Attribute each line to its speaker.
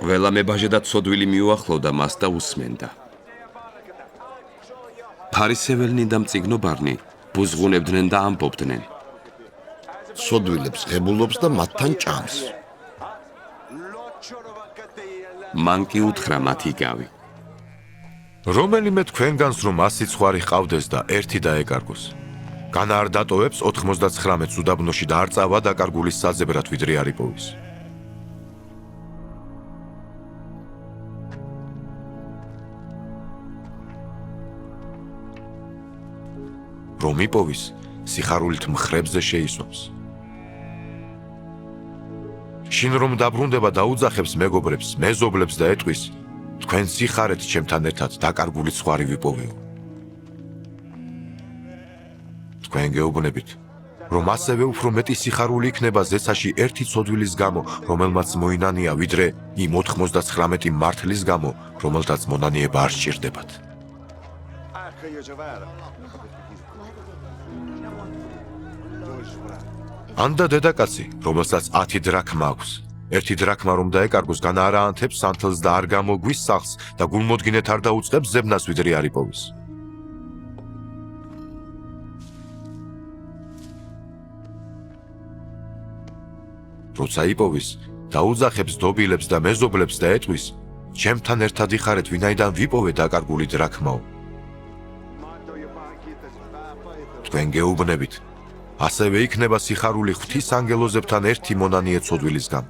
Speaker 1: ყველა მებაჟე და ცოდვილი მიუახლოვდა მას და უსმენდა. ფარისეველნი და მწიგნობარნი ბუზღუნებდნენ და ამბობდნენ.
Speaker 2: ცოდვილებს ღებულობს და მათთან ჭამს.
Speaker 1: მან კი უთხრა მათი გავი.
Speaker 3: რომელიმე თქვენგანს რომ 100 ცხვარი ჰყავდეს და ერთი დაეკარგოს. განა არ დატოვებს 99 უდაბნოში და არ წავა დაკარგულის საძებრად ვიდრე არ იპოვის. რომ იპოვის, სიხარულით მხრებზე შეისვამს. შინ რომ დაბრუნდება და უძახებს მეგობრებს, მეზობლებს და ეტყვის, თქვენ სიხარეთ ჩემთან ერთად დაკარგული ცხვარი ვიპოვეო. თქვენ გეუბნებით, რომ ასევე უფრო მეტი სიხარული იქნება ზეცაში ერთი ცოდვილის გამო, რომელმაც მოინანია, ვიდრე იმ 99 მართლის გამო, რომელთაც მონანიება არ სჭირდებათ. ანდა დედაკაცი, რომელსაც 10 დრაქმა აქვს. ერთი დრაქმა რომ დაეკარგოს, განა არ აანთებს სანთელს და არ გამოგვის სახლს და გულმოდგინეთ არ დაუწყებს ზებნას ვიდრე არ იპოვის. როცა იპოვის, დაუძახებს დობილებს და მეზობლებს და ეტყვის, ჩემთან ერთად იხარეთ, ვინაიდან ვიპოვე დაკარგული დრაქმაო. თქვენ გეუბნებით, ასევე იქნება სიხარული ღვთის ანგელოზებთან ერთი მონანიე ცოდვილის გამო.